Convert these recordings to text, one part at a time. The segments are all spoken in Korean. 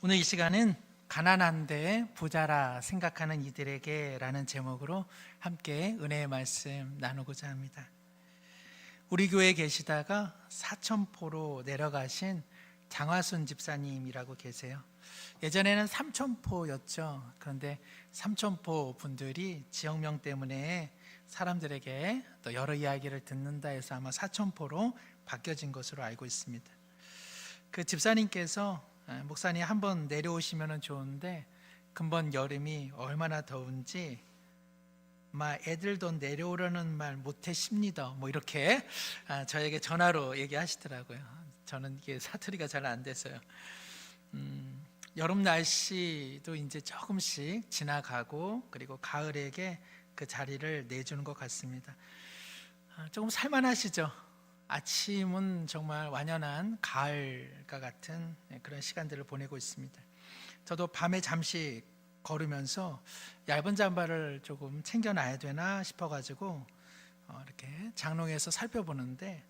오늘 이 시간은 가난한데 부자라 생각하는 이들에게 라는 제목으로 함께 은혜의 말씀 나누고자 합니다. 우리 교회에 계시다가 사천포로 내려가신 장화순 집사님이라고 계세요. 예전에는 삼천포였죠. 그런데 삼천포 분들이 지역명 때문에 사람들에게 또 여러 이야기를 듣는다 해서 아마 사천포로 바뀌어진 것으로 알고 있습니다. 그 집사님께서 목사님 한번 내려오시면 좋은데 근본 여름이 얼마나 더운지 애들도 내려오려는 말 못하십니다 뭐 이렇게 저에게 전화로 얘기하시더라고요. 저는 이게 사투리가 잘 안 돼서요. 여름 날씨도 이제 조금씩 지나가고 그리고 가을에게 그 자리를 내주는 것 같습니다. 조금 살만하시죠? 아침은 정말 완연한 가을과 같은 그런 시간들을 보내고 있습니다. 저도 밤에 잠시 걸으면서 얇은 잠바를 조금 챙겨놔야 되나 싶어가지고 이렇게 장롱에서 살펴보는데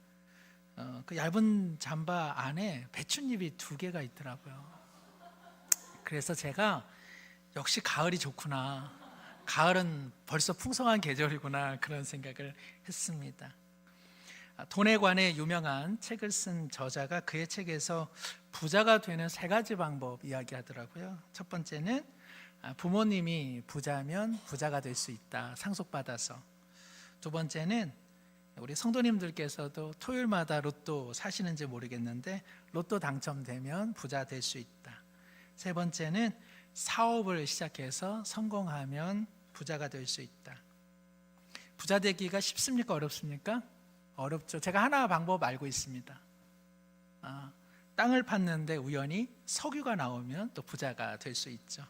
그 얇은 잠바 안에 배춧잎이 2개가 있더라고요. 그래서 제가 역시 가을이 좋구나, 가을은 벌써 풍성한 계절이구나, 그런 생각을 했습니다. 돈에 관해 유명한 책을 쓴 저자가 그의 책에서 부자가 되는 3가지 방법 이야기하더라고요. 첫 번째는 부모님이 부자면 부자가 될 수 있다, 상속받아서. 두 번째는 우리 성도님들께서도 토요일마다 로또 사시는지 모르겠는데 로또 당첨되면 부자 될 수 있다. 세 번째는 사업을 시작해서 성공하면 부자가 될 수 있다. 부자 되기가 쉽습니까? 어렵습니까? 어렵죠. 제가 하나 방법 알고 있습니다. 땅을 팠는데 우연히 석유가 나오면 또 부자가 될 수 있죠.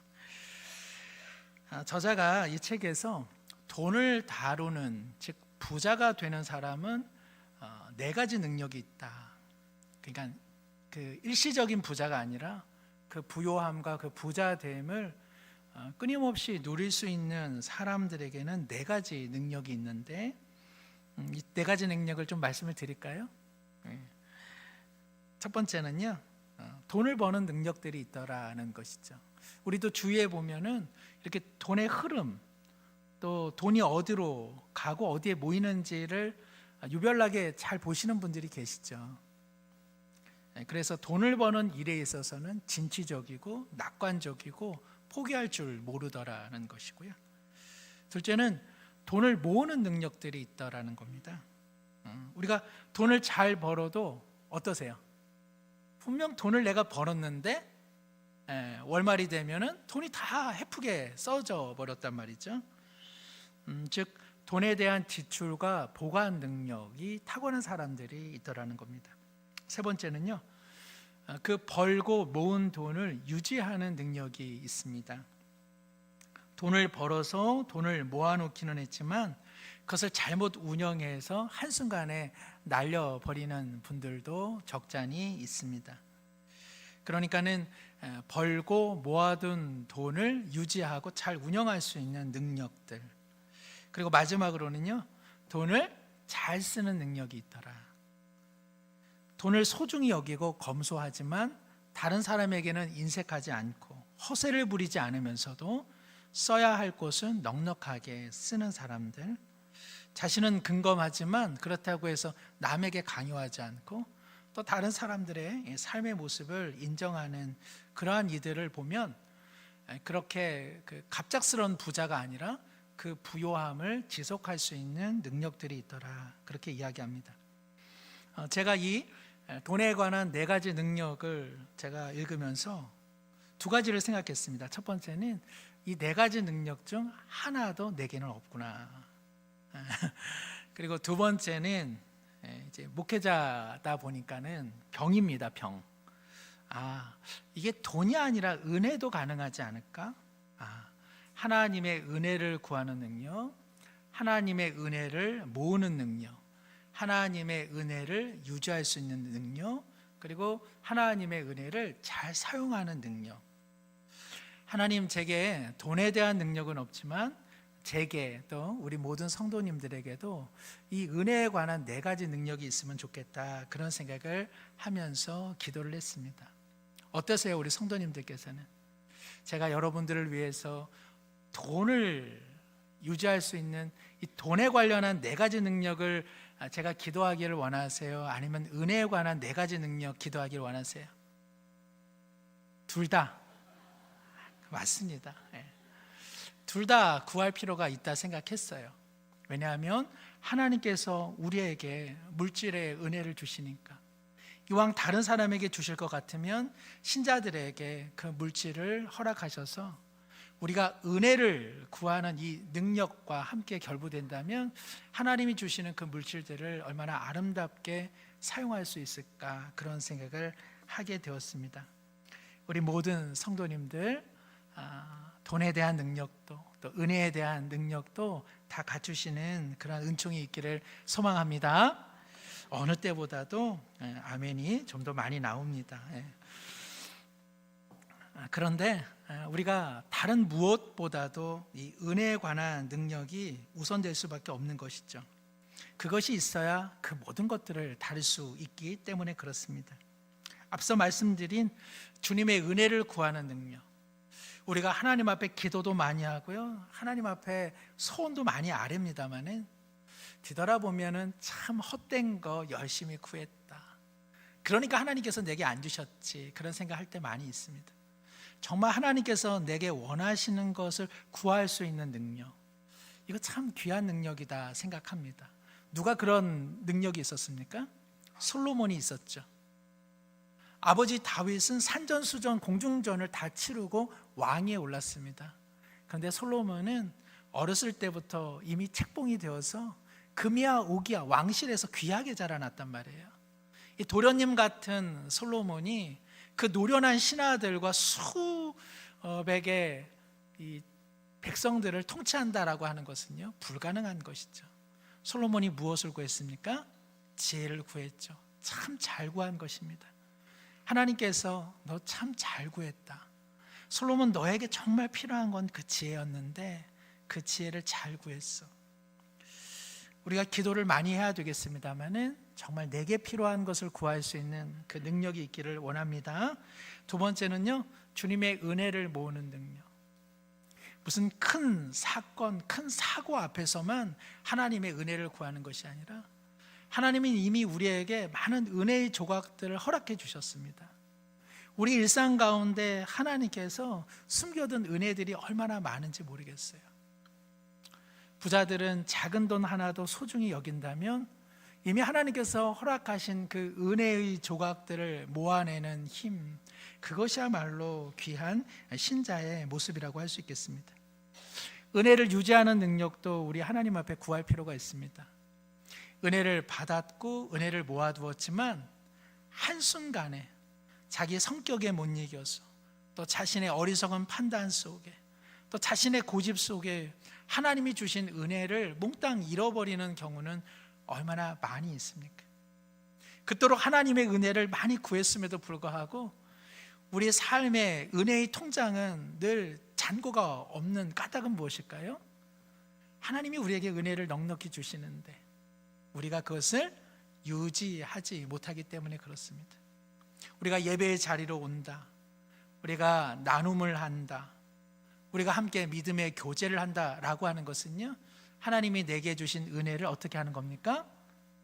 저자가 이 책에서 돈을 다루는, 즉 부자가 되는 사람은 4가지 능력이 있다. 그러니까 그 일시적인 부자가 아니라 그 부요함과 그 부자됨을 끊임없이 누릴 수 있는 사람들에게는 4가지 능력이 있는데 이 4가지 능력을 좀 말씀을 드릴까요? 첫 번째는요, 돈을 버는 능력들이 있더라는 것이죠. 우리도 주위에 보면은 이렇게 돈의 흐름, 또 돈이 어디로 가고 어디에 모이는지를 유별나게 잘 보시는 분들이 계시죠. 그래서 돈을 버는 일에 있어서는 진취적이고 낙관적이고 포기할 줄 모르더라는 것이고요. 둘째는 돈을 모으는 능력들이 있다라는 겁니다. 우리가 돈을 잘 벌어도 어떠세요? 분명 돈을 내가 벌었는데 월말이 되면은 돈이 다 헤프게 써져 버렸단 말이죠. 즉 돈에 대한 지출과 보관 능력이 탁월한 사람들이 있다라는 겁니다. 세 번째는요, 그 벌고 모은 돈을 유지하는 능력이 있습니다. 돈을 벌어서 돈을 모아놓기는 했지만 그것을 잘못 운영해서 한순간에 날려버리는 분들도 적잖이 있습니다. 그러니까는 벌고 모아둔 돈을 유지하고 잘 운영할 수 있는 능력들, 그리고 마지막으로는요, 돈을 잘 쓰는 능력이 있더라. 돈을 소중히 여기고 검소하지만 다른 사람에게는 인색하지 않고 허세를 부리지 않으면서도 써야 할 곳은 넉넉하게 쓰는 사람들, 자신은 근검하지만 그렇다고 해서 남에게 강요하지 않고 또 다른 사람들의 삶의 모습을 인정하는 그러한 이들을 보면 그렇게 갑작스러운 부자가 아니라 그 부요함을 지속할 수 있는 능력들이 있더라, 그렇게 이야기합니다. 제가 이 돈에 관한 4가지 능력을 제가 읽으면서 2가지를 생각했습니다. 첫 번째는 이 4가지 능력 중 하나도 내게는 없구나. 그리고 두 번째는 이제 목회자다 보니까는 병입니다. 병. 이게 돈이 아니라 은혜도 가능하지 않을까? 하나님의 은혜를 구하는 능력, 하나님의 은혜를 모으는 능력, 하나님의 은혜를 유지할 수 있는 능력, 그리고 하나님의 은혜를 잘 사용하는 능력. 하나님, 제게 돈에 대한 능력은 없지만 제게 또 우리 모든 성도님들에게도 이 은혜에 관한 4가지 능력이 있으면 좋겠다, 그런 생각을 하면서 기도를 했습니다. 어떠세요, 우리 성도님들께서는? 제가 여러분들을 위해서 돈을 유지할 수 있는 이 돈에 관련한 4가지 능력을 제가 기도하기를 원하세요? 아니면 은혜에 관한 4가지 능력 기도하기를 원하세요? 둘 다 맞습니다. 둘 다 구할 필요가 있다 생각했어요. 왜냐하면 하나님께서 우리에게 물질의 은혜를 주시니까. 이왕 다른 사람에게 주실 것 같으면 신자들에게 그 물질을 허락하셔서 우리가 은혜를 구하는 이 능력과 함께 결부된다면 하나님이 주시는 그 물질들을 얼마나 아름답게 사용할 수 있을까, 그런 생각을 하게 되었습니다. 우리 모든 성도님들 돈에 대한 능력도 또 은혜에 대한 능력도 다 갖추시는 그런 은총이 있기를 소망합니다. 어느 때보다도 아멘이 좀 더 많이 나옵니다. 그런데 우리가 다른 무엇보다도 이 은혜에 관한 능력이 우선될 수밖에 없는 것이죠. 그것이 있어야 그 모든 것들을 다룰 수 있기 때문에 그렇습니다. 앞서 말씀드린 주님의 은혜를 구하는 능력, 우리가 하나님 앞에 기도도 많이 하고요, 하나님 앞에 소원도 많이 아뢰입니다만은 뒤돌아보면은 참 헛된 거 열심히 구했다, 그러니까 하나님께서 내게 안 주셨지, 그런 생각할 때 많이 있습니다. 정말 하나님께서 내게 원하시는 것을 구할 수 있는 능력, 이거 참 귀한 능력이다 생각합니다. 누가 그런 능력이 있었습니까? 솔로몬이 있었죠. 아버지 다윗은 산전수전 공중전을 다 치르고 왕위에 올랐습니다. 그런데 솔로몬은 어렸을 때부터 이미 책봉이 되어서 금이야 오기야 왕실에서 귀하게 자라났단 말이에요. 이 도련님 같은 솔로몬이 그 노련한 신하들과 수백의 이 백성들을 통치한다라고 하는 것은요, 불가능한 것이죠. 솔로몬이 무엇을 구했습니까? 지혜를 구했죠. 참 잘 구한 것입니다. 하나님께서 너 참 잘 구했다, 솔로몬 너에게 정말 필요한 건 그 지혜였는데 그 지혜를 잘 구했어. 우리가 기도를 많이 해야 되겠습니다만은 정말 내게 필요한 것을 구할 수 있는 그 능력이 있기를 원합니다. 두 번째는요, 주님의 은혜를 모으는 능력. 무슨 큰 사건, 큰 사고 앞에서만 하나님의 은혜를 구하는 것이 아니라 하나님은 이미 우리에게 많은 은혜의 조각들을 허락해 주셨습니다. 우리 일상 가운데 하나님께서 숨겨둔 은혜들이 얼마나 많은지 모르겠어요. 부자들은 작은 돈 하나도 소중히 여긴다면 이미 하나님께서 허락하신 그 은혜의 조각들을 모아내는 힘, 그것이야말로 귀한 신자의 모습이라고 할 수 있겠습니다. 은혜를 유지하는 능력도 우리 하나님 앞에 구할 필요가 있습니다. 은혜를 받았고 은혜를 모아두었지만 한순간에 자기 성격에 못 이겨서, 또 자신의 어리석은 판단 속에, 또 자신의 고집 속에 하나님이 주신 은혜를 몽땅 잃어버리는 경우는 얼마나 많이 있습니까? 그토록 하나님의 은혜를 많이 구했음에도 불구하고 우리 삶의 은혜의 통장은 늘 잔고가 없는 까닭은 무엇일까요? 하나님이 우리에게 은혜를 넉넉히 주시는데 우리가 그것을 유지하지 못하기 때문에 그렇습니다. 우리가 예배의 자리로 온다, 우리가 나눔을 한다, 우리가 함께 믿음의 교제를 한다라고 하는 것은요, 하나님이 내게 주신 은혜를 어떻게 하는 겁니까?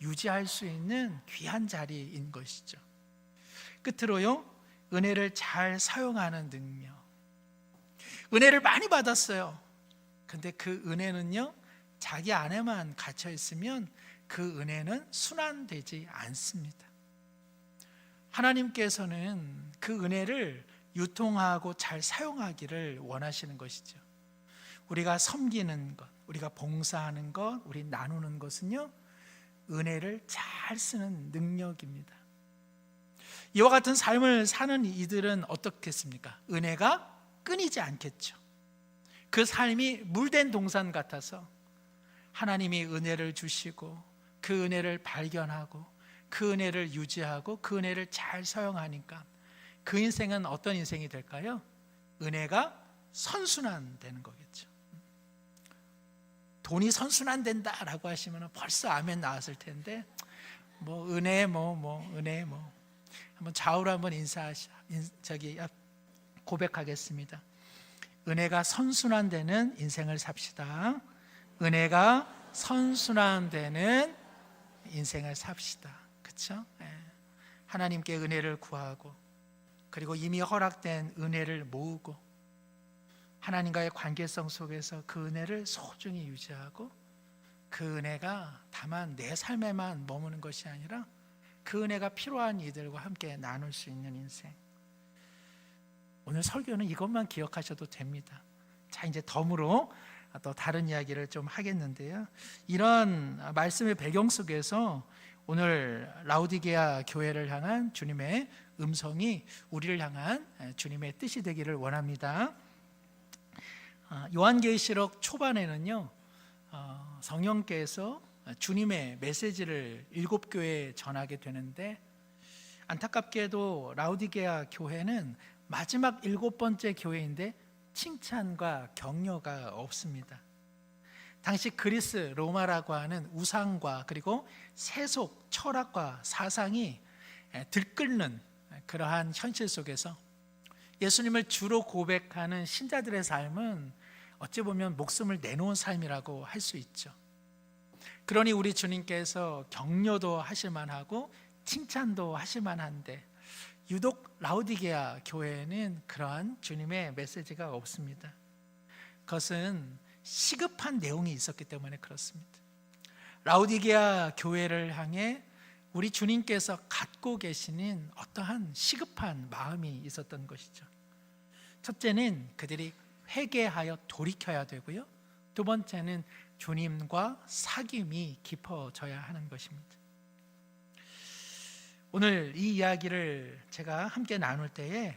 유지할 수 있는 귀한 자리인 것이죠. 끝으로요, 은혜를 잘 사용하는 능력. 은혜를 많이 받았어요. 근데 그 은혜는요, 자기 안에만 갇혀 있으면 그 은혜는 순환되지 않습니다. 하나님께서는 그 은혜를 유통하고 잘 사용하기를 원하시는 것이죠. 우리가 섬기는 것, 우리가 봉사하는 것, 우리 나누는 것은요, 은혜를 잘 쓰는 능력입니다. 이와 같은 삶을 사는 이들은 어떻겠습니까? 은혜가 끊이지 않겠죠. 그 삶이 물된 동산 같아서 하나님이 은혜를 주시고 그 은혜를 발견하고 그 은혜를 유지하고 그 은혜를 잘 사용하니까 그 인생은 어떤 인생이 될까요? 은혜가 선순환되는 거겠죠. 돈이 선순환된다라고 하시면 벌써 아멘 나왔을 텐데, 은혜 한번 좌우로 한번 고백하겠습니다. 은혜가 선순환되는 인생을 삽시다. 은혜가 선순환되는 인생을 삽시다. 그렇죠? 하나님께 은혜를 구하고, 그리고 이미 허락된 은혜를 모으고, 하나님과의 관계성 속에서 그 은혜를 소중히 유지하고, 그 은혜가 다만 내 삶에만 머무는 것이 아니라 그 은혜가 필요한 이들과 함께 나눌 수 있는 인생. 오늘 설교는 이것만 기억하셔도 됩니다. 자, 이제 덤으로 또 다른 이야기를 좀 하겠는데요, 이런 말씀의 배경 속에서 오늘 라우디게아 교회를 향한 주님의 음성이 우리를 향한 주님의 뜻이 되기를 원합니다. 요한계시록 초반에는요, 성령께서 주님의 메시지를 7교회에 전하게 되는데, 안타깝게도 라우디게아 교회는 마지막 7번째 교회인데 칭찬과 격려가 없습니다. 당시 그리스 로마라고 하는 우상과 그리고 세속 철학과 사상이 들끓는 그러한 현실 속에서 예수님을 주로 고백하는 신자들의 삶은 어찌 보면 목숨을 내놓은 삶이라고 할 수 있죠. 그러니 우리 주님께서 격려도 하실 만하고 칭찬도 하실 만한데, 유독 라우디게아 교회에는 그러한 주님의 메시지가 없습니다. 그것은 시급한 내용이 있었기 때문에 그렇습니다. 라우디게아 교회를 향해 우리 주님께서 갖고 계시는 어떠한 시급한 마음이 있었던 것이죠. 첫째는 그들이 회개하여 돌이켜야 되고요, 두 번째는 주님과 사귐이 깊어져야 하는 것입니다. 오늘 이 이야기를 제가 함께 나눌 때에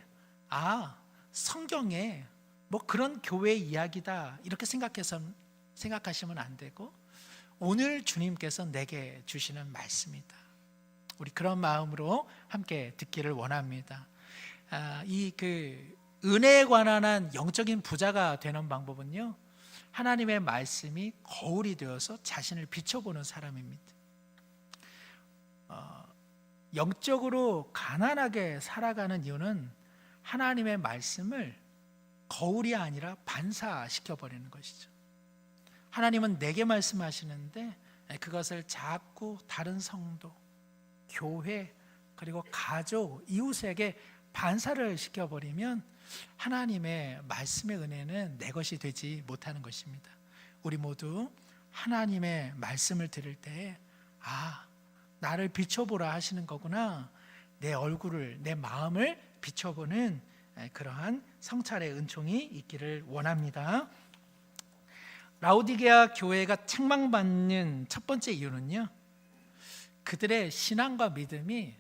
성경에 뭐 그런 교회 이야기다 이렇게 생각하시면 안 되고, 오늘 주님께서 내게 주시는 말씀이다, 우리 그런 마음으로 함께 듣기를 원합니다. 이 은혜에 관한 영적인 부자가 되는 방법은요, 하나님의 말씀이 거울이 되어서 자신을 비춰보는 사람입니다. 영적으로 가난하게 살아가는 이유는 하나님의 말씀을 거울이 아니라 반사시켜버리는 것이죠. 하나님은 내게 말씀하시는데 그것을 자꾸 다른 성도, 교회, 그리고 가족, 이웃에게 반사를 시켜버리면 하나님의 말씀의 은혜는 내 것이 되지 못하는 것입니다. 우리 모두 하나님의 말씀을 들을 때 나를 비춰보라 하시는 거구나, 내 얼굴을, 내 마음을 비춰보는 그러한 성찰의 은총이 있기를 원합니다. 라우디게아 교회가 책망받는 첫 번째 이유는요, 그들의 신앙과 믿음이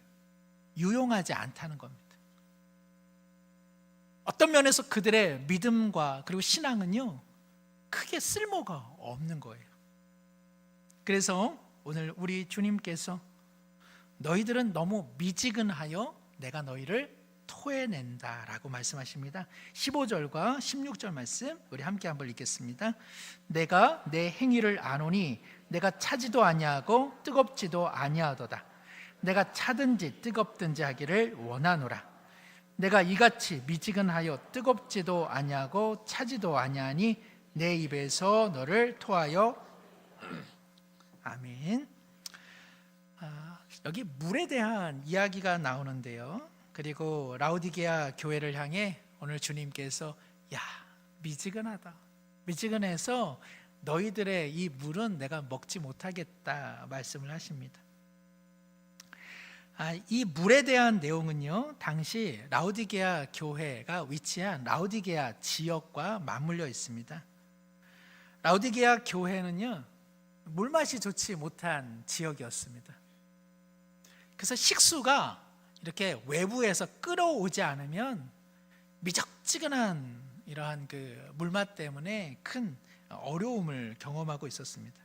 유용하지 않다는 겁니다. 어떤 면에서 그들의 믿음과 그리고 신앙은요, 크게 쓸모가 없는 거예요. 그래서 오늘 우리 주님께서 너희들은 너무 미지근하여 내가 너희를 토해낸다 라고 말씀하십니다. 15절과 16절 말씀 우리 함께 한번 읽겠습니다. 내가 내 행위를 아노니 내가 차지도 아니하고 뜨겁지도 아니하도다. 내가 차든지 뜨겁든지 하기를 원하노라. 내가 이같이 미지근하여 뜨겁지도 아니하고 차지도 아니하니 내 입에서 너를 토하여 아멘. 여기 물에 대한 이야기가 나오는데요, 그리고 라우디게아 교회를 향해 오늘 주님께서 미지근하다, 미지근해서 너희들의 이 물은 내가 먹지 못하겠다 말씀을 하십니다. 이 물에 대한 내용은요, 당시 라우디게아 교회가 위치한 라우디게아 지역과 맞물려 있습니다. 라우디게아 교회는요, 물맛이 좋지 못한 지역이었습니다. 그래서 식수가 이렇게 외부에서 끌어오지 않으면 미적지근한 이러한 그 물맛 때문에 큰 어려움을 경험하고 있었습니다.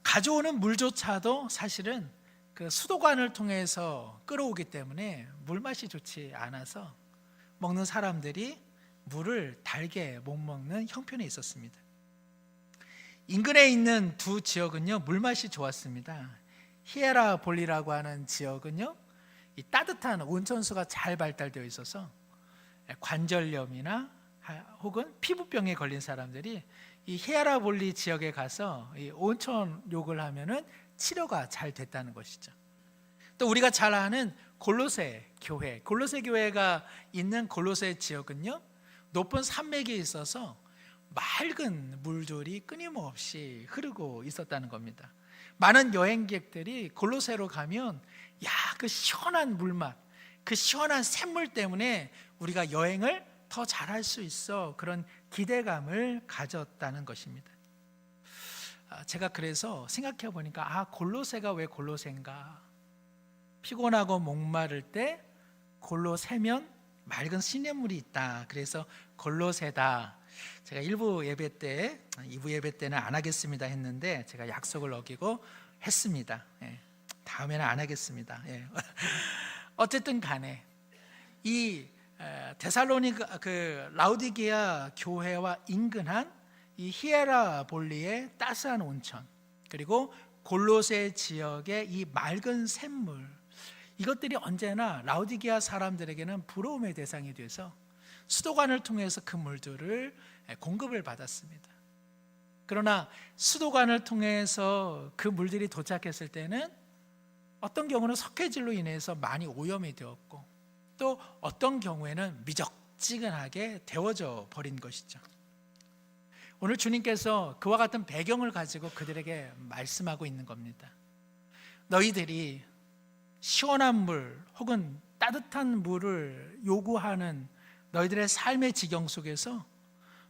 가져오는 물조차도 사실은 그 수도관을 통해서 끌어오기 때문에 물맛이 좋지 않아서 먹는 사람들이 물을 달게 못 먹는 형편에 있었습니다. 인근에 있는 두 지역은요, 물맛이 좋았습니다. 히에라볼리라고 하는 지역은요, 이 따뜻한 온천수가 잘 발달되어 있어서 관절염이나 혹은 피부병에 걸린 사람들이 이 히에라볼리 지역에 가서 이 온천욕을 하면은 치료가 잘 됐다는 것이죠. 또 우리가 잘 아는 골로새 교회가 있는 골로새 지역은요, 높은 산맥이 있어서 맑은 물들이 끊임없이 흐르고 있었다는 겁니다. 많은 여행객들이 골로새로 가면 그 시원한 물맛, 그 시원한 샘물 때문에 우리가 여행을 더 잘할 수 있어 그런 기대감을 가졌다는 것입니다. 제가 그래서 생각해 보니까 골로새가 왜 골로새인가? 피곤하고 목마를 때 골로 새면 맑은 시냇물이 있다. 그래서 골로새다. 제가 1부 예배 때, 2부 예배 때는 안 하겠습니다 했는데 제가 약속을 어기고 했습니다. 다음에는 안 하겠습니다. 어쨌든 간에 이 데살로니가 라우디게아 교회와 인근한 이 히에라볼리의 따스한 온천, 그리고 골로새 지역의 이 맑은 샘물, 이것들이 언제나 라우디게아 사람들에게는 부러움의 대상이 돼서 수도관을 통해서 그 물들을 공급을 받았습니다. 그러나 수도관을 통해서 그 물들이 도착했을 때는 어떤 경우는 석회질로 인해서 많이 오염이 되었고, 또 어떤 경우에는 미적지근하게 데워져 버린 것이죠. 오늘 주님께서 그와 같은 배경을 가지고 그들에게 말씀하고 있는 겁니다. 너희들이 시원한 물 혹은 따뜻한 물을 요구하는 너희들의 삶의 지경 속에서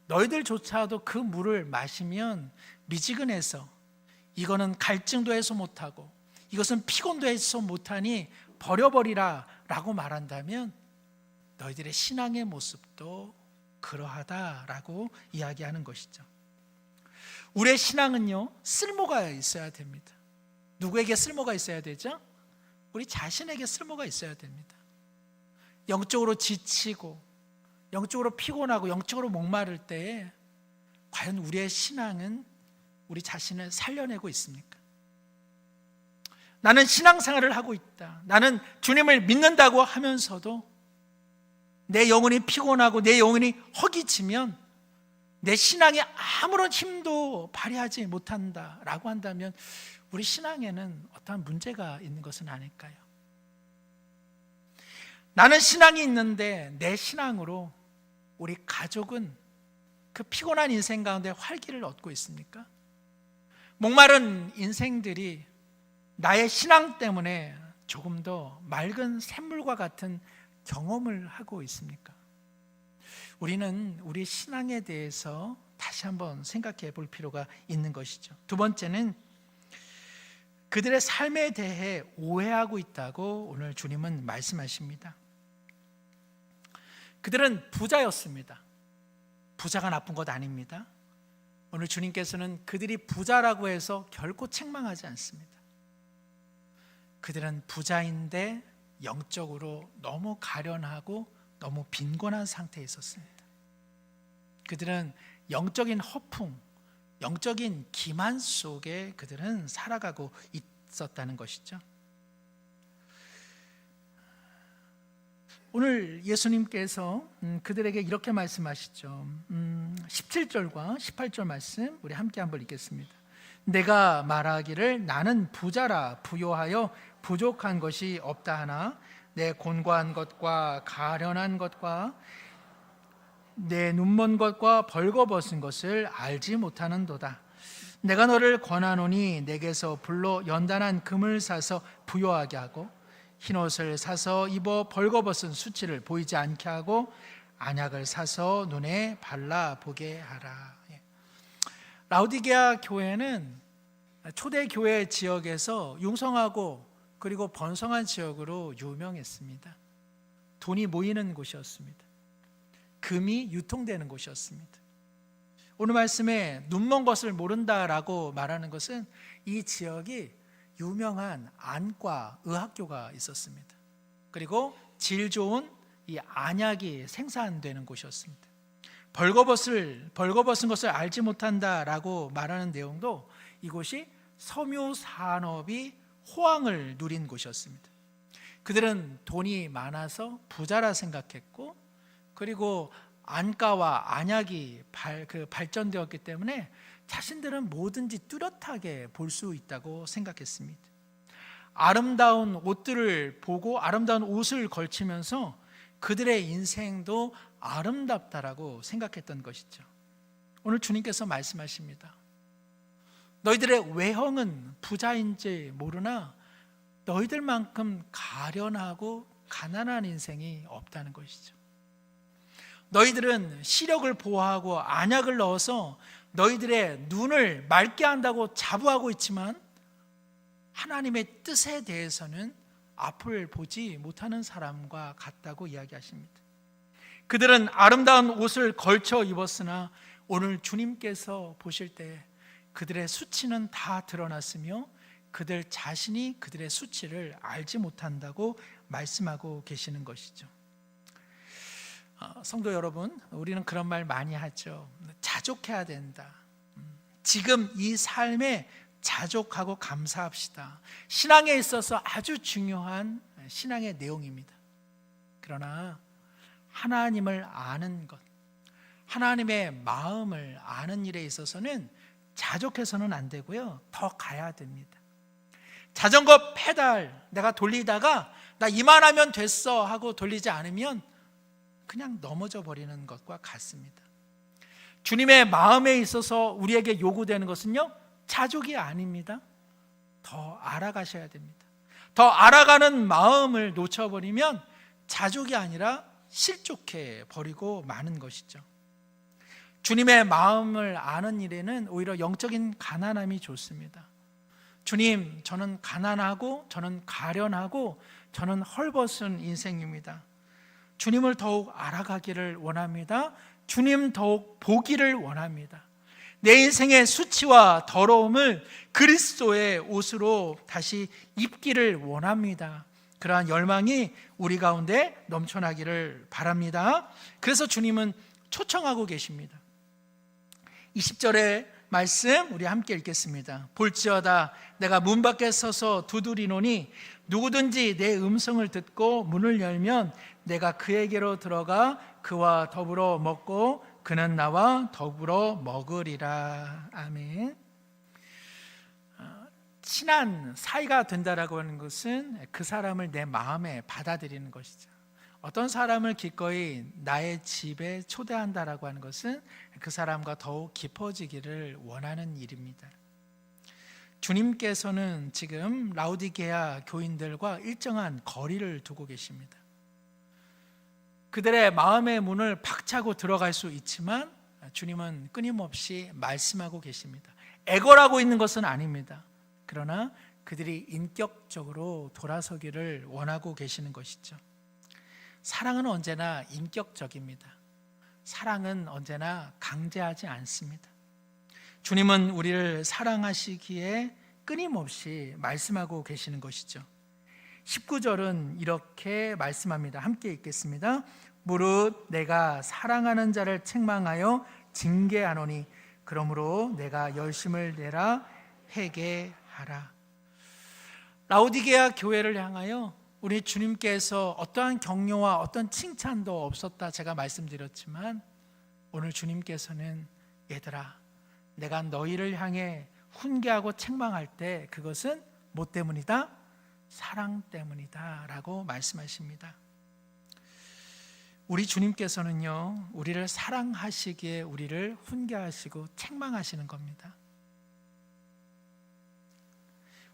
너희들조차도 그 물을 마시면 미지근해서 이거는 갈증도 해소 못하고 이것은 피곤도 해소 못하니 버려버리라 라고 말한다면 너희들의 신앙의 모습도 그러하다라고 이야기하는 것이죠. 우리의 신앙은요, 쓸모가 있어야 됩니다. 누구에게 쓸모가 있어야 되죠? 우리 자신에게 쓸모가 있어야 됩니다. 영적으로 지치고 영적으로 피곤하고 영적으로 목마를 때에 과연 우리의 신앙은 우리 자신을 살려내고 있습니까? 나는 신앙생활을 하고 있다, 나는 주님을 믿는다고 하면서도 내 영혼이 피곤하고 내 영혼이 허기지면 내 신앙에 아무런 힘도 발휘하지 못한다라고 한다면 우리 신앙에는 어떠한 문제가 있는 것은 아닐까요? 나는 신앙이 있는데 내 신앙으로 우리 가족은 그 피곤한 인생 가운데 활기를 얻고 있습니까? 목마른 인생들이 나의 신앙 때문에 조금 더 맑은 샘물과 같은 경험을 하고 있습니까? 우리는 우리 신앙에 대해서 다시 한번 생각해 볼 필요가 있는 것이죠. 두 번째는 그들의 삶에 대해 오해하고 있다고 오늘 주님은 말씀하십니다. 그들은 부자였습니다. 부자가 나쁜 것 아닙니다. 오늘 주님께서는 그들이 부자라고 해서 결코 책망하지 않습니다. 그들은 부자인데 영적으로 너무 가련하고 너무 빈곤한 상태에 있었습니다. 그들은 영적인 허풍, 영적인 기만 속에 그들은 살아가고 있었다는 것이죠. 오늘 예수님께서 그들에게 이렇게 말씀하시죠. 17절과 18절 말씀 우리 함께 한번 읽겠습니다. 내가 말하기를 나는 부자라 부요하여 부족한 것이 없다 하나 내 곤고한 것과 가련한 것과 내 눈먼 것과 벌거벗은 것을 알지 못하는도다. 내가 너를 권하노니 내게서 불로 연단한 금을 사서 부요하게 하고 흰옷을 사서 입어 벌거벗은 수치를 보이지 않게 하고 안약을 사서 눈에 발라보게 하라. 라우디게아 교회는 초대 교회 지역에서 융성하고 그리고 번성한 지역으로 유명했습니다. 돈이 모이는 곳이었습니다. 금이 유통되는 곳이었습니다. 오늘 말씀에 눈먼 것을 모른다라고 말하는 것은 이 지역이 유명한 안과 의학교가 있었습니다. 그리고 질 좋은 이 안약이 생산되는 곳이었습니다. 벌거벗은 것을 알지 못한다라고 말하는 내용도 이곳이 섬유 산업이 호황을 누린 곳이었습니다. 그들은 돈이 많아서 부자라 생각했고, 그리고 안가와 안약이 발전되었기 때문에 자신들은 뭐든지 뚜렷하게 볼 수 있다고 생각했습니다. 아름다운 옷들을 보고 아름다운 옷을 걸치면서 그들의 인생도 아름답다라고 생각했던 것이죠. 오늘 주님께서 말씀하십니다. 너희들의 외형은 부자인지 모르나 너희들만큼 가련하고 가난한 인생이 없다는 것이죠. 너희들은 시력을 보호하고 안약을 넣어서 너희들의 눈을 맑게 한다고 자부하고 있지만 하나님의 뜻에 대해서는 앞을 보지 못하는 사람과 같다고 이야기하십니다. 그들은 아름다운 옷을 걸쳐 입었으나 오늘 주님께서 보실 때 그들의 수치는 다 드러났으며 그들 자신이 그들의 수치를 알지 못한다고 말씀하고 계시는 것이죠. 성도 여러분, 우리는 그런 말 많이 하죠. 자족해야 된다. 지금 이 삶에 자족하고 감사합시다. 신앙에 있어서 아주 중요한 신앙의 내용입니다. 그러나 하나님을 아는 것, 하나님의 마음을 아는 일에 있어서는 자족해서는 안 되고요, 더 가야 됩니다. 자전거 페달 내가 돌리다가 나 이만하면 됐어 하고 돌리지 않으면 그냥 넘어져 버리는 것과 같습니다. 주님의 마음에 있어서 우리에게 요구되는 것은요, 자족이 아닙니다. 더 알아가셔야 됩니다. 더 알아가는 마음을 놓쳐버리면 자족이 아니라 실족해 버리고 마는 것이죠. 주님의 마음을 아는 일에는 오히려 영적인 가난함이 좋습니다. 주님, 저는 가난하고 저는 가련하고 저는 헐벗은 인생입니다. 주님을 더욱 알아가기를 원합니다. 주님 더욱 보기를 원합니다. 내 인생의 수치와 더러움을 그리스도의 옷으로 다시 입기를 원합니다. 그러한 열망이 우리 가운데 넘쳐나기를 바랍니다. 그래서 주님은 초청하고 계십니다. 20절의 말씀 우리 함께 읽겠습니다. 볼지어다 내가 문 밖에 서서 두드리노니 누구든지 내 음성을 듣고 문을 열면 내가 그에게로 들어가 그와 더불어 먹고 그는 나와 더불어 먹으리라. 아멘. 친한 사이가 된다라고 하는 것은 그 사람을 내 마음에 받아들이는 것이죠. 어떤 사람을 기꺼이 나의 집에 초대한다라고 하는 것은 그 사람과 더욱 깊어지기를 원하는 일입니다. 주님께서는 지금 라우디게아 교인들과 일정한 거리를 두고 계십니다. 그들의 마음의 문을 박차고 들어갈 수 있지만 주님은 끊임없이 말씀하고 계십니다. 애걸하고 있는 것은 아닙니다. 그러나 그들이 인격적으로 돌아서기를 원하고 계시는 것이죠. 사랑은 언제나 인격적입니다. 사랑은 언제나 강제하지 않습니다. 주님은 우리를 사랑하시기에 끊임없이 말씀하고 계시는 것이죠. 19절은 이렇게 말씀합니다. 함께 읽겠습니다. 무릇 내가 사랑하는 자를 책망하여 징계하노니 그러므로 내가 열심을 내라 회개하라. 라우디게아 교회를 향하여 우리 주님께서 어떠한 격려와 어떤 칭찬도 없었다 제가 말씀드렸지만 오늘 주님께서는 얘들아 내가 너희를 향해 훈계하고 책망할 때 그것은 뭐 때문이다? 사랑 때문이다 라고 말씀하십니다. 우리 주님께서는요 우리를 사랑하시기에 우리를 훈계하시고 책망하시는 겁니다.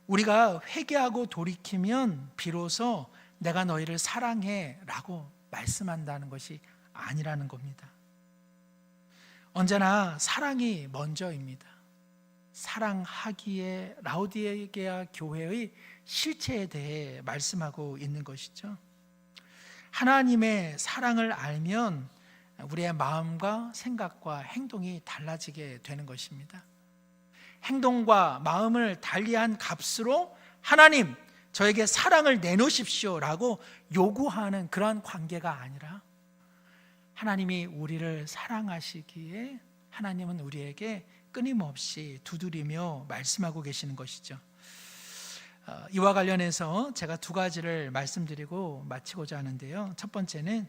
우리가 회개하고 돌이키면 비로소 내가 너희를 사랑해 라고 말씀한다는 것이 아니라는 겁니다. 언제나 사랑이 먼저입니다. 사랑하기에 라우디게아 교회의 실체에 대해 말씀하고 있는 것이죠. 하나님의 사랑을 알면 우리의 마음과 생각과 행동이 달라지게 되는 것입니다. 행동과 마음을 달리한 값으로 하나님 저에게 사랑을 내놓으십시오 라고 요구하는 그러한 관계가 아니라 하나님이 우리를 사랑하시기에 하나님은 우리에게 끊임없이 두드리며 말씀하고 계시는 것이죠. 이와 관련해서 제가 두 가지를 말씀드리고 마치고자 하는데요. 첫 번째는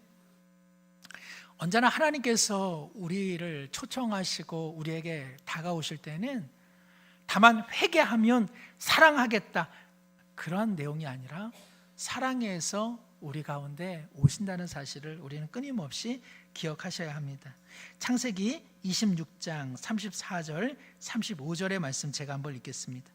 언제나 하나님께서 우리를 초청하시고 우리에게 다가오실 때는 다만 회개하면 사랑하겠다 그런 내용이 아니라 사랑해서 우리 가운데 오신다는 사실을 우리는 끊임없이 기억하셔야 합니다. 창세기 26장 34절 35절의 말씀 제가 한번 읽겠습니다.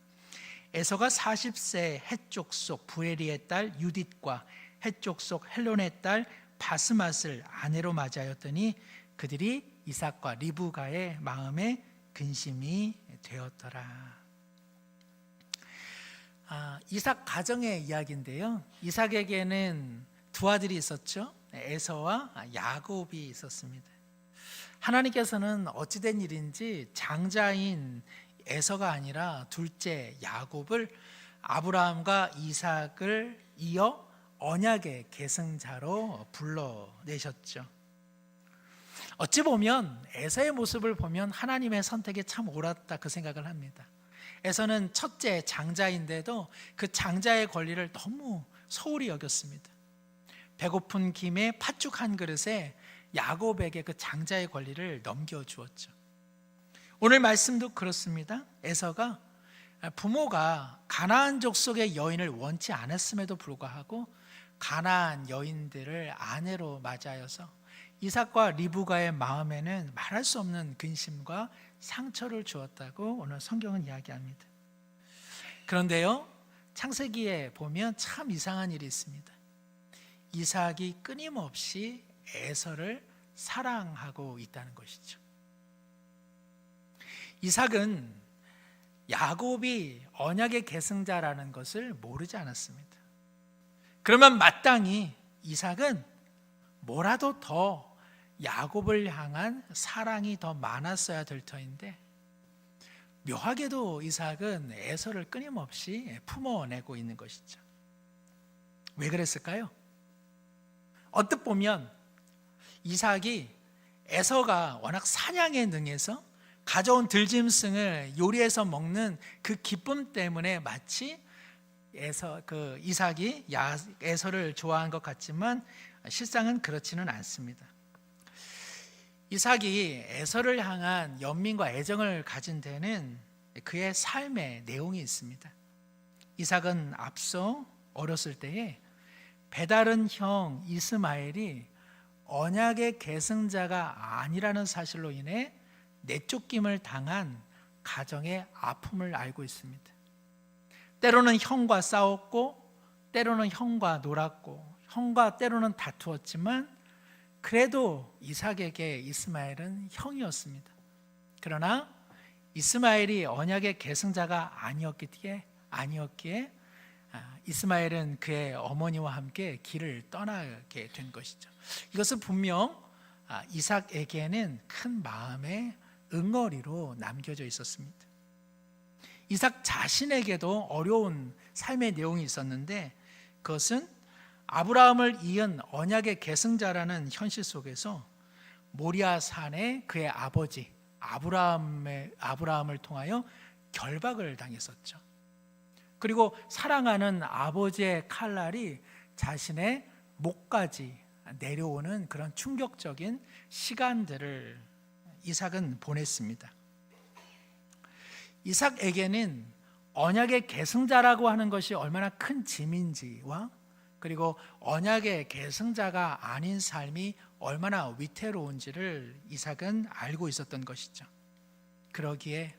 에서가 40세 헷족 속 부에리의 딸 유딧과 헷족 속 헬론의 딸 바스맛을 아내로 맞이하였더니 그들이 이삭과 리브가의 마음에 근심이 되었더라. 이삭 가정의 이야기인데요. 이삭에게는 두 아들이 있었죠. 에서와 야곱이 있었습니다. 하나님께서는 어찌된 일인지 장자인 에서가 아니라 둘째 야곱을 아브라함과 이삭을 이어 언약의 계승자로 불러내셨죠. 어찌 보면 에서의 모습을 보면 하나님의 선택이 참 옳았다 그 생각을 합니다. 에서는 첫째 장자인데도 그 장자의 권리를 너무 소홀히 여겼습니다. 배고픈 김에 팥죽 한 그릇에 야곱에게 그 장자의 권리를 넘겨주었죠. 오늘 말씀도 그렇습니다. 에서가 부모가 가나안 족속의 여인을 원치 않았음에도 불구하고 가나안 여인들을 아내로 맞이하여서 이삭과 리브가의 마음에는 말할 수 없는 근심과 상처를 주었다고 오늘 성경은 이야기합니다. 그런데요, 창세기에 보면 참 이상한 일이 있습니다. 이삭이 끊임없이 에서를 사랑하고 있다는 것이죠. 이삭은 야곱이 언약의 계승자라는 것을 모르지 않았습니다. 그러면 마땅히 이삭은 뭐라도 더 야곱을 향한 사랑이 더 많았어야 될 터인데 묘하게도 이삭은 에서를 끊임없이 품어내고 있는 것이죠. 왜 그랬을까요? 언뜻 보면 이삭이 에서가 워낙 사냥에 능해서 가져온 들짐승을 요리해서 먹는 그 기쁨 때문에 마치 이삭이 에서를 좋아한 것 같지만 실상은 그렇지는 않습니다. 이삭이 에서를 향한 연민과 애정을 가진 데는 그의 삶의 내용이 있습니다. 이삭은 앞서 어렸을 때에 배다른 형 이스마엘이 언약의 계승자가 아니라는 사실로 인해 내쫓김을 당한 가정의 아픔을 알고 있습니다. 때로는 형과 싸웠고 때로는 형과 놀았고 형과 때로는 다투었지만 그래도 이삭에게 이스마엘은 형이었습니다. 그러나 이스마엘이 언약의 계승자가 아니었기에 이스마엘은 그의 어머니와 함께 길을 떠나게 된 것이죠. 이것은 분명 이삭에게는 큰 마음의 응어리로 남겨져 있었습니다. 이삭 자신에게도 어려운 삶의 내용이 있었는데 그것은 아브라함을 이은 언약의 계승자라는 현실 속에서 모리아 산에 그의 아버지 아브라함을 통하여 결박을 당했었죠. 그리고 사랑하는 아버지의 칼날이 자신의 목까지 내려오는 그런 충격적인 시간들을 이삭은 보냈습니다. 이삭에게는 언약의 계승자라고 하는 것이 얼마나 큰 짐인지와 그리고 언약의 계승자가 아닌 삶이 얼마나 위태로운지를 이삭은 알고 있었던 것이죠. 그러기에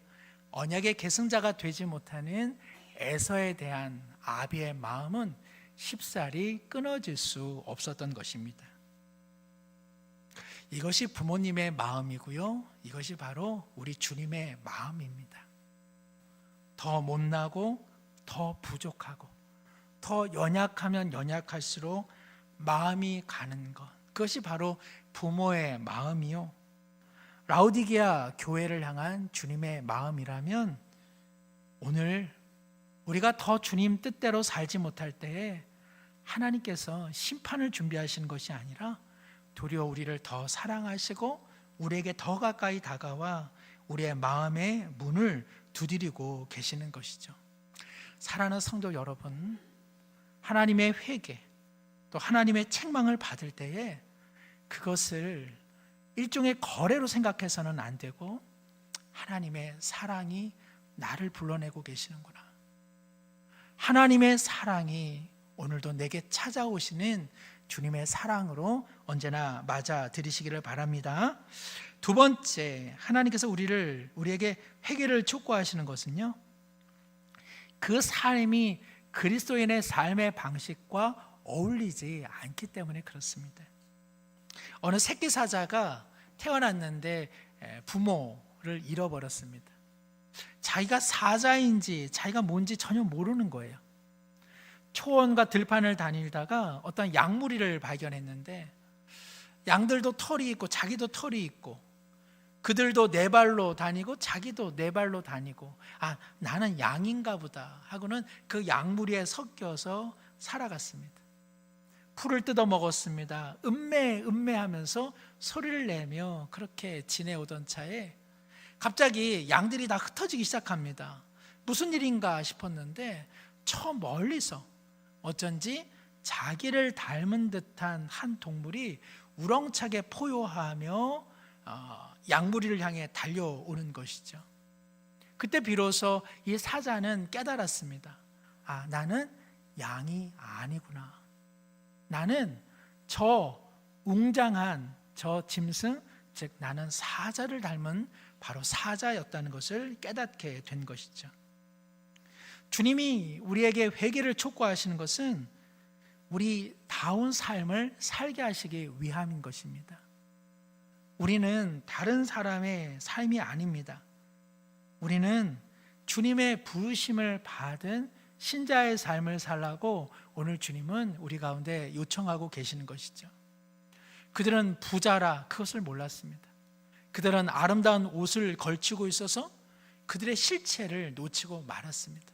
언약의 계승자가 되지 못하는 에서에 대한 아비의 마음은 쉽사리 끊어질 수 없었던 것입니다. 이것이 부모님의 마음이고요. 이것이 바로 우리 주님의 마음입니다. 더 못나고 더 부족하고 더 연약하면 연약할수록 마음이 가는 것, 그것이 바로 부모의 마음이요 라오디게아 교회를 향한 주님의 마음이라면 오늘 우리가 더 주님 뜻대로 살지 못할 때에 하나님께서 심판을 준비하시는 것이 아니라 도리어 우리를 더 사랑하시고 우리에게 더 가까이 다가와 우리의 마음의 문을 두드리고 계시는 것이죠. 사랑하는 성도 여러분, 하나님의 회개 또 하나님의 책망을 받을 때에 그것을 일종의 거래로 생각해서는 안 되고 하나님의 사랑이 나를 불러내고 계시는구나. 하나님의 사랑이 오늘도 내게 찾아오시는 주님의 사랑으로 언제나 맞아 들이시기를 바랍니다. 두 번째, 하나님께서 우리에게 회개를 촉구하시는 것은요, 그 삶이 그리스도인의 삶의 방식과 어울리지 않기 때문에 그렇습니다. 어느 새끼 사자가 태어났는데 부모를 잃어버렸습니다. 자기가 사자인지 자기가 뭔지 전혀 모르는 거예요. 초원과 들판을 다니다가 어떤 양무리를 발견했는데 양들도 털이 있고 자기도 털이 있고 그들도 네 발로 다니고 자기도 네 발로 다니고, 아, 나는 양인가 보다 하고는 그 양무리에 섞여서 살아갔습니다. 풀을 뜯어 먹었습니다. 음매하면서 소리를 내며 그렇게 지내오던 차에 갑자기 양들이 다 흩어지기 시작합니다. 무슨 일인가 싶었는데 저 멀리서 어쩐지 자기를 닮은 듯한 한 동물이 우렁차게 포효하며 양무리를 향해 달려오는 것이죠. 그때 비로소 이 사자는 깨달았습니다. 아, 나는 양이 아니구나. 나는 저 웅장한 저 짐승, 즉 나는 사자를 닮은 바로 사자였다는 것을 깨닫게 된 것이죠. 주님이 우리에게 회개를 촉구하시는 것은 우리 다운 삶을 살게 하시기 위함인 것입니다. 우리는 다른 사람의 삶이 아닙니다. 우리는 주님의 부르심을 받은 신자의 삶을 살라고 오늘 주님은 우리 가운데 요청하고 계시는 것이죠. 그들은 부자라 그것을 몰랐습니다. 그들은 아름다운 옷을 걸치고 있어서 그들의 실체를 놓치고 말았습니다.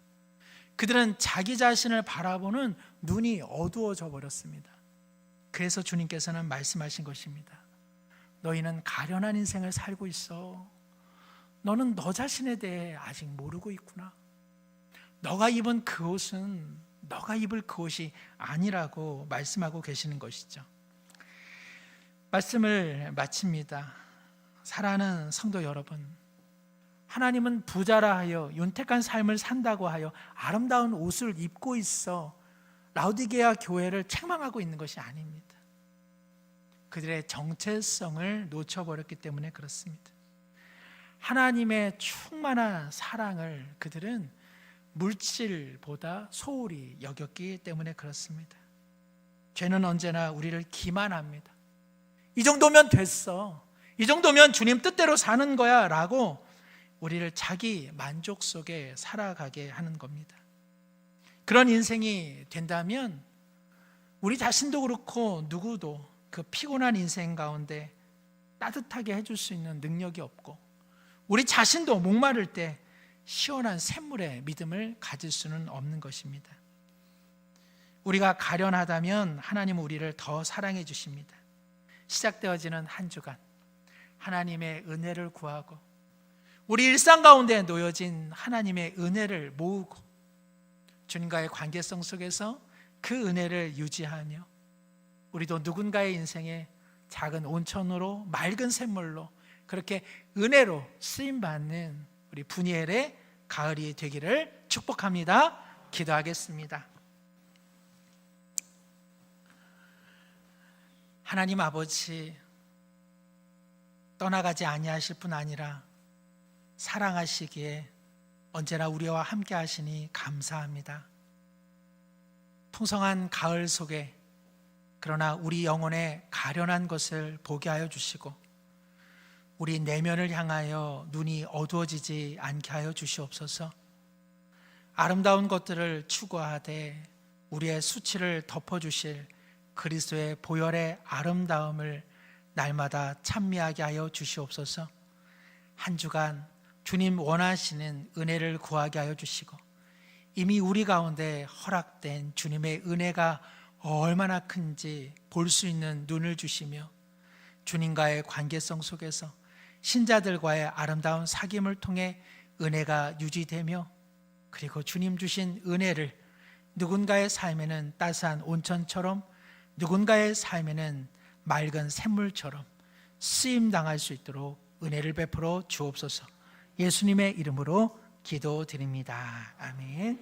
그들은 자기 자신을 바라보는 눈이 어두워져 버렸습니다. 그래서 주님께서는 말씀하신 것입니다. 너희는 가련한 인생을 살고 있어. 너는 너 자신에 대해 아직 모르고 있구나. 너가 입은 그 옷은 너가 입을 그 옷이 아니라고 말씀하고 계시는 것이죠. 말씀을 마칩니다. 사랑하는 성도 여러분, 하나님은 부자라 하여 윤택한 삶을 산다고 하여 아름다운 옷을 입고 있어 라오디게아 교회를 책망하고 있는 것이 아닙니다. 그들의 정체성을 놓쳐버렸기 때문에 그렇습니다. 하나님의 충만한 사랑을 그들은 물질보다 소홀히 여겼기 때문에 그렇습니다. 죄는 언제나 우리를 기만합니다. 이 정도면 됐어. 이 정도면 주님 뜻대로 사는 거야 라고 우리를 자기 만족 속에 살아가게 하는 겁니다. 그런 인생이 된다면 우리 자신도 그렇고 누구도 그 피곤한 인생 가운데 따뜻하게 해줄 수 있는 능력이 없고 우리 자신도 목마를 때 시원한 샘물의 믿음을 가질 수는 없는 것입니다. 우리가 가련하다면 하나님은 우리를 더 사랑해 주십니다. 시작되어지는 한 주간 하나님의 은혜를 구하고 우리 일상 가운데 놓여진 하나님의 은혜를 모으고 주님과의 관계성 속에서 그 은혜를 유지하며 우리도 누군가의 인생에 작은 온천으로 맑은 샘물로 그렇게 은혜로 쓰임받는 우리 분이엘의 가을이 되기를 축복합니다. 기도하겠습니다. 하나님 아버지, 떠나가지 아니하실 뿐 아니라 사랑하시기에 언제나 우리와 함께 하시니 감사합니다. 풍성한 가을 속에 그러나 우리 영혼에 가련한 것을 보게 하여 주시고 우리 내면을 향하여 눈이 어두워지지 않게 하여 주시옵소서. 아름다운 것들을 추구하되 우리의 수치를 덮어주실 그리스도의 보혈의 아름다움을 날마다 찬미하게 하여 주시옵소서. 한 주간 주님 원하시는 은혜를 구하게 하여 주시고 이미 우리 가운데 허락된 주님의 은혜가 얼마나 큰지 볼 수 있는 눈을 주시며 주님과의 관계성 속에서 신자들과의 아름다운 사귐을 통해 은혜가 유지되며 그리고 주님 주신 은혜를 누군가의 삶에는 따스한 온천처럼, 누군가의 삶에는 맑은 샘물처럼 쓰임 당할 수 있도록 은혜를 베풀어 주옵소서. 예수님의 이름으로 기도드립니다. 아멘.